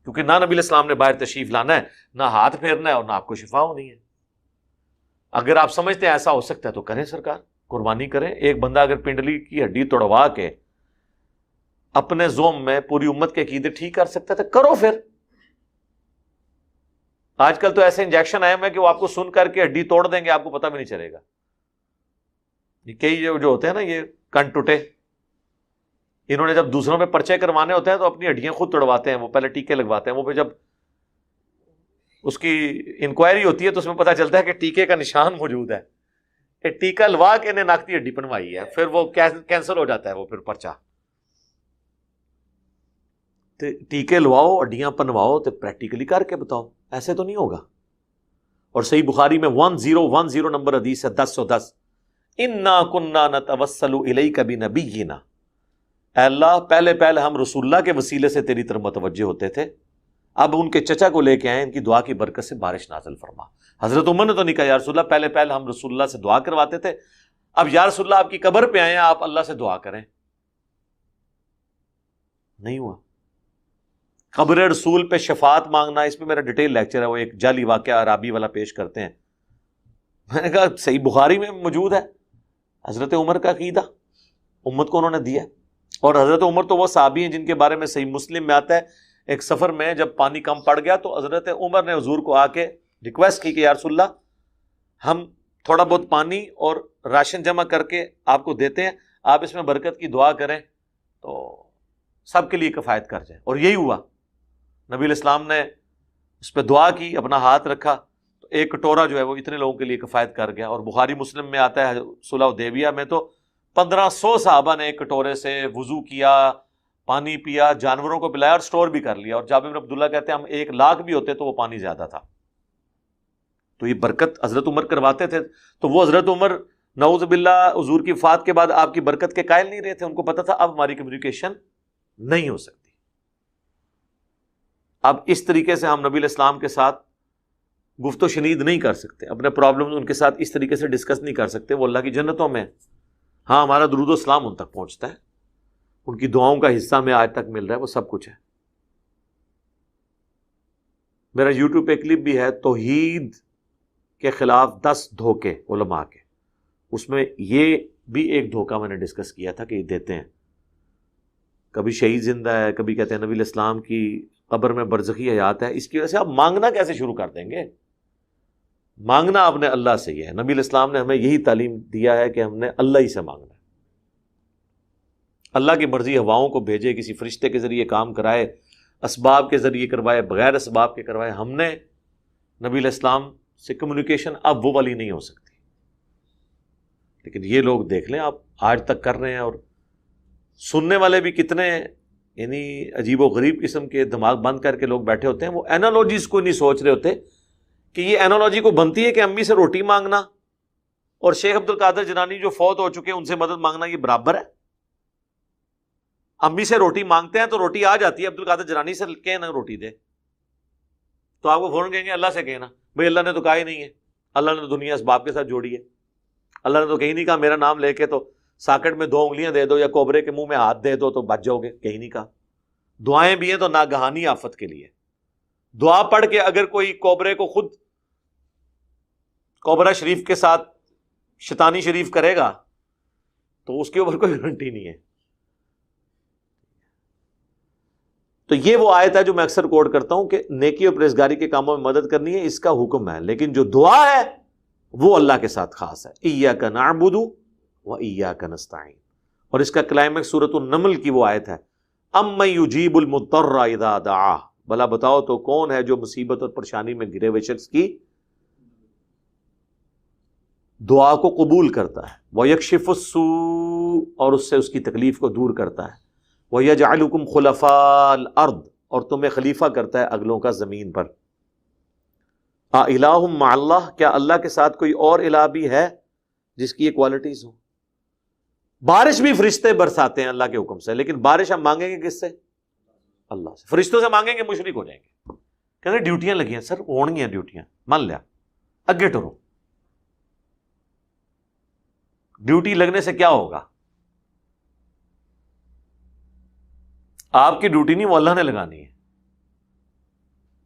کیونکہ نہ نبی علیہ السلام نے باہر تشریف لانا ہے، نہ ہاتھ پھیرنا ہے، اور نہ آپ کو شفا ہونی ہے۔ اگر آپ سمجھتے ہیں ایسا ہو سکتا ہے تو کریں سرکار، قربانی کریں۔ ایک بندہ اگر پنڈلی کی ہڈی توڑوا کے اپنے زوم میں پوری امت کے عقیدے ٹھیک کر سکتا ہے تو کرو پھر۔ آج کل تو ایسے انجیکشن آئے ہیں کہ وہ آپ کو سن کر کے ہڈی توڑ دیں گے، آپ کو پتہ بھی نہیں چلے گا۔ یہ کئی جو ہوتے ہیں نا، یہ کن ٹوٹے، انہوں نے جب دوسروں پہ پرچے کروانے ہوتے ہیں تو اپنی ہڈیاں خود توڑواتے ہیں، وہ پہلے ٹیکے لگواتے ہیں، وہ پہ جب اس کی انکوائری ہوتی ہے تو اس میں پتہ چلتا ہے کہ ٹیکے کا نشان موجود ہے، کہ ٹیکا لوا کے انہیں ناک کی ہڈی بنوائی ہے، پھر وہ کینسل ہو جاتا ہے وہ پھر پرچہ۔ ٹیکے لواؤ، ہڈیاں پنواؤ تو پریکٹیکلی کر کے بتاؤ، ایسے تو نہیں ہوگا۔ اور صحیح بخاری میں 1010 نمبر حدیث ہے، 1010، اِنَّا كُنَّا نَتَوَسَّلُ إِلَيْكَ بِنَبِيِّنَا، اے اللہ پہلے ہم رسول اللہ کے وسیلے سے تیری طرف متوجہ ہوتے تھے، اب ان کے چچا کو لے کے آئے، ان کی دعا کی برکت سے بارش نازل فرما۔ حضرت عمر نے تو نہیں کہا یا رسول اللہ پہلے ہم رسول اللہ سے دعا کرواتے تھے، اب یا رسول اللہ آپ کی قبر پہ آئے ہیں، آپ اللہ سے دعا کریں۔ نہیں ہوا۔ قبر رسول پہ شفاعت مانگنا، اس پہ میرا ڈیٹیل لیکچر ہے، وہ ایک جعلی واقعہ عرابی والا پیش کرتے ہیں۔ میں نے کہا صحیح بخاری میں موجود ہے، حضرت عمر کا عقیدہ امت کو انہوں نے دیا۔ اور حضرت عمر تو وہ صحابی ہیں جن کے بارے میں صحیح مسلم میں آتا ہے، ایک سفر میں جب پانی کم پڑ گیا تو حضرت عمر نے حضور کو آ کے ریکویسٹ کی کہ یا رسول اللہ ہم تھوڑا بہت پانی اور راشن جمع کر کے آپ کو دیتے ہیں، آپ اس میں برکت کی دعا کریں تو سب کے لیے کفایت کر جائے۔ اور یہی ہوا، نبی علیہ السلام نے اس پہ دعا کی، اپنا ہاتھ رکھا تو ایک کٹورا جو ہے وہ اتنے لوگوں کے لیے کفایت کر گیا۔ اور بخاری مسلم میں آتا ہے صلح حدیبیہ میں تو 1500 صحابہ نے ایک کٹورے سے وضو کیا، پانی پیا، جانوروں کو پلایا اور سٹور بھی کر لیا۔ اور جابر بن عبداللہ کہتے ہیں ہم 1,00,000 بھی ہوتے تو وہ پانی زیادہ تھا۔ تو یہ برکت حضرت عمر کرواتے تھے، تو وہ حضرت عمر نعوذ باللہ حضور کی وفات کے بعد آپ کی برکت کے قائل نہیں رہے تھے، ان کو پتا تھا اب ہماری کمیونیکیشن نہیں ہو سکتی، اب اس طریقے سے ہم نبی علیہ السلام کے ساتھ گفت و شنید نہیں کر سکتے، اپنے پرابلم ان کے ساتھ اس طریقے سے ڈسکس نہیں کر سکتے، وہ اللہ کی جنتوں میں۔ ہاں ہمارا درود و سلام ان تک پہنچتا ہے، ان کی دعاؤں کا حصہ میں آج تک مل رہا ہے، وہ سب کچھ ہے۔ میرا یوٹیوب پہ کلپ بھی ہے، توحید کے خلاف 10 دھوکے علماء کے، اس میں یہ بھی ایک دھوکہ میں نے ڈسکس کیا تھا کہ یہ دیتے ہیں، کبھی شہید زندہ ہے، کبھی کہتے ہیں نبی علیہ السلام کی قبر میں برزخی حیات ہے۔ اس کی وجہ سے آپ مانگنا کیسے شروع کر دیں گے؟ مانگنا آپ نے اللہ سے ہی ہے، نبی علیہ السلام نے ہمیں یہی تعلیم دیا ہے کہ ہم نے اللہ ہی سے مانگنا ہے۔ اللہ کی مرضی ہواؤں کو بھیجے، کسی فرشتے کے ذریعے کام کرائے، اسباب کے ذریعے کروائے، بغیر اسباب کے کروائے، ہم نے نبی علیہ السلام سے کمیونیکیشن اب وہ والی نہیں ہو سکتی۔ لیکن یہ لوگ دیکھ لیں آپ آج تک کر رہے ہیں، اور سننے والے بھی کتنے یعنی عجیب و غریب قسم کے دماغ بند کر کے لوگ بیٹھے ہوتے ہیں، وہ اینالوجیز کو نہیں سوچ رہے ہوتے کہ یہ اینالوجی کو بنتی ہے کہ امی سے روٹی مانگنا اور شیخ عبد القادر جیلانی جو فوت ہو چکے ہیں ان سے مدد مانگنا یہ برابر ہے؟ امی سے روٹی مانگتے ہیں تو روٹی آ جاتی ہے، عبد القادر جیلانی سے کہیں نہ روٹی دے تو آپ کو فوراً کہیں گے اللہ سے کہنا، بھئی اللہ نے تو کہا ہی نہیں ہے، اللہ نے دنیا اسباب کے ساتھ جوڑی ہے، اللہ نے تو کہیں نہیں کہا میرا نام لے کے تو ساکٹ میں 2 انگلیاں دے دو یا کوبرے کے منہ میں ہاتھ دے دو تو بچ جاؤ گے، کہیں نہیں کہا۔ دعائیں بھی ہیں تو ناگہانی آفت کے لیے، دعا پڑھ کے اگر کوئی کوبرے کو خود کوبرا شریف کے ساتھ شیطانی شریف کرے گا تو اس کے اوپر کوئی گارنٹی نہیں ہے۔ تو یہ وہ آیت ہے جو میں اکثر کوٹ کرتا ہوں کہ نیکی اور پرہیزگاری کے کاموں میں مدد کرنی ہے، اس کا حکم ہے، لیکن جو دعا ہے وہ اللہ کے ساتھ خاص ہے۔ ایاک نعبد و ایاک نستعین، اور اس کا کلائمیکس سورۃ النمل کی وہ آیت ہے، امن یجیب المضطر اذا دعاہ، بھلا بتاؤ تو کون ہے جو مصیبت اور پریشانی میں گھرے ہوئے شخص کی دعا کو قبول کرتا ہے، وَيَكْشِفُ السُّوءَ، اور اس سے اس کی تکلیف کو دور کرتا ہے، وَيَجْعَلُكُمْ خُلَفَاءَ الْأَرْضِ، اور تمہیں خلیفہ کرتا ہے اگلوں کا زمین پر۔ اِلَٰهٌ مَّعَ اللَّهِ، کیا اللہ کے ساتھ کوئی اور الہ بھی ہے جس کی یہ کوالٹیز ہوں؟ بارش بھی فرشتے برساتے ہیں اللہ کے حکم سے، لیکن بارش ہم مانگیں گے کس سے؟ اللہ سے۔ فرشتوں سے مانگیں گے مشرک ہو جائیں گے، کہتے ہیں ڈیوٹیاں لگی ہیں سر، ہونی ہیں ڈیوٹیاں، مان لیا اگے ٹرو۔ ڈیوٹی لگنے سے کیا ہوگا؟ آپ کی ڈیوٹی نہیں، وہ اللہ نے لگانی ہے۔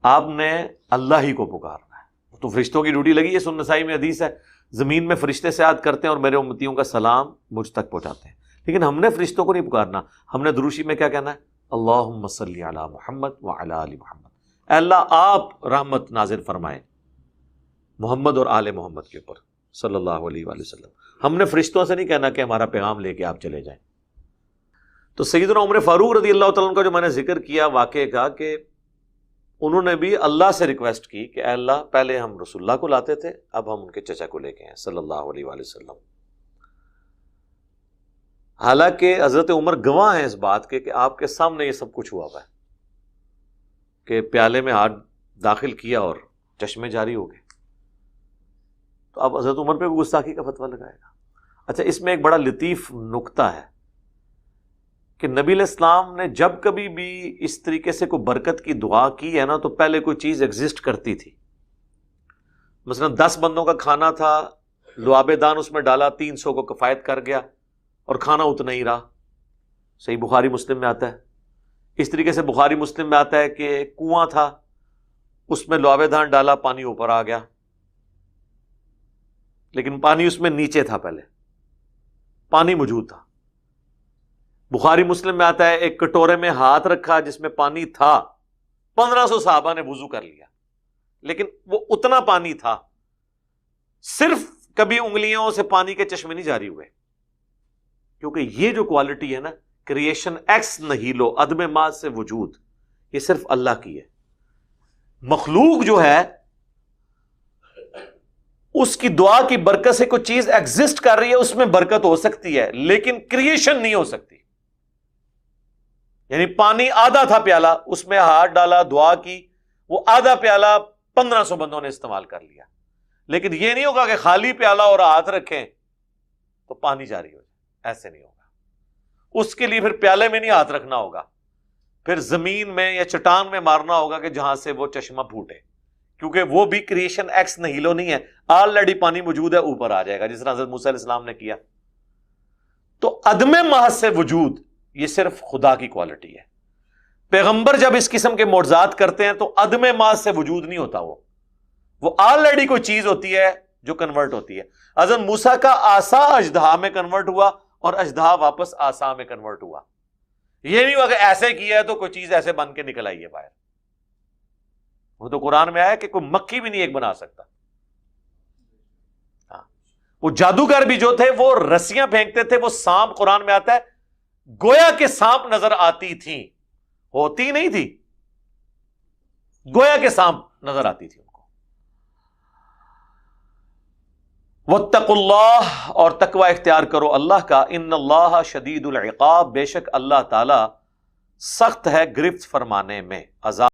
آپ نے اللہ ہی کو پکارنا ہے. تو فرشتوں کی ڈیوٹی لگی ہے. سنن نسائی میں حدیث ہے زمین میں فرشتے سیاحت کرتے ہیں اور میرے امتیوں کا سلام مجھ تک پہنچاتے ہیں. لیکن ہم نے فرشتوں کو نہیں پکارنا. ہم نے دروشی میں کیا کہنا ہے؟ اللہم صلی علی محمد وعلی آل محمد. اے اللہ آپ رحمت نازل فرمائیں محمد اور آل محمد کے اوپر صلی اللہ علیہ وآلہ وسلم. ہم نے فرشتوں سے نہیں کہنا کہ ہمارا پیغام لے کے آپ چلے جائیں. تو سیدنا عمر فاروق رضی اللہ تعالیٰ عنہ کا جو میں نے ذکر کیا واقعے کا، کہ انہوں نے بھی اللہ سے ریکویسٹ کی کہ اے اللہ پہلے ہم رسول اللہ کو لاتے تھے، اب ہم ان کے چچا کو لے کے ہیں صلی اللہ علیہ وآلہ وسلم. حالانکہ حضرت عمر گواہ ہیں اس بات کے کہ آپ کے سامنے یہ سب کچھ ہوا ہوا ہے کہ پیالے میں ہاتھ داخل کیا اور چشمے جاری ہو گئے. تو اب حضرت عمر پہ بھی گستاخی کا فتویٰ لگائے گا. اچھا، اس میں ایک بڑا لطیف نکتہ ہے کہ نبی علیہ السلام نے جب کبھی بھی اس طریقے سے کوئی برکت کی دعا کی ہے نا تو پہلے کوئی چیز ایگزسٹ کرتی تھی. مثلا 10 بندوں کا کھانا تھا، لعاب دان اس میں ڈالا، 300 کو کفایت کر گیا اور کھانا اتنا ہی رہا. صحیح بخاری مسلم میں آتا ہے. اس طریقے سے بخاری مسلم میں آتا ہے کہ کنواں تھا، اس میں لعاب دان ڈالا، پانی اوپر آ گیا، لیکن پانی اس میں نیچے تھا، پہلے پانی موجود تھا. بخاری مسلم میں آتا ہے ایک کٹورے میں ہاتھ رکھا جس میں پانی تھا، 1500 صحابہ نے وضو کر لیا، لیکن وہ اتنا پانی تھا. صرف کبھی انگلیوں سے پانی کے چشمے نہیں جاری ہوئے، کیونکہ یہ جو کوالٹی ہے نا، کریشن ایکس نہیلو، عدم ما سے وجود، یہ صرف اللہ کی ہے. مخلوق جو ہے اس کی دعا کی برکت سے کوئی چیز ایگزسٹ کر رہی ہے، اس میں برکت ہو سکتی ہے لیکن کریشن نہیں ہو سکتی. یعنی پانی آدھا تھا پیالہ، اس میں ہاتھ ڈالا، دعا کی، وہ آدھا پیالہ 1500 بندوں نے استعمال کر لیا. لیکن یہ نہیں ہوگا کہ خالی پیالہ اور ہاتھ رکھیں تو پانی جاری ہو جائے، ایسے نہیں ہوگا. اس کے لیے پھر پیالے میں نہیں ہاتھ رکھنا ہوگا، پھر زمین میں یا چٹان میں مارنا ہوگا کہ جہاں سے وہ چشمہ پھوٹے، کیونکہ وہ بھی کریشن ایکس نہیلو نہیں ہے، آلریڈی پانی موجود ہے، اوپر آ جائے گا، جس طرح حضرت موسیٰ علیہ السلام نے کیا. تو عدم محض سے وجود یہ صرف خدا کی کوالٹی ہے. پیغمبر جب اس قسم کے معجزات کرتے ہیں تو عدم محض سے وجود نہیں ہوتا، وہ آلریڈی کوئی چیز ہوتی ہے جو کنورٹ ہوتی ہے. حضرت موسیٰ کا عصا اژدہا میں کنورٹ ہوا اور اژدہا واپس عصا میں کنورٹ ہوا. یہ نہیں ہوا کہ ایسے کیا ہے تو کوئی چیز ایسے بن کے نکل آئی ہے باہر. وہ تو قرآن میں آیا کہ کوئی مکھی بھی نہیں ایک بنا سکتا. ہاں، وہ جادوگر بھی جو تھے وہ رسیاں پھینکتے تھے، وہ سانپ، قرآن میں آتا ہے گویا کہ سانپ نظر آتی تھیں، ہوتی نہیں تھی، گویا کہ سانپ نظر آتی تھی ان کو. واتقوا اللہ، اور تقوی اختیار کرو اللہ کا. ان اللہ شدید العقاب، بے شک اللہ تعالی سخت ہے گرفت فرمانے میں، عذاب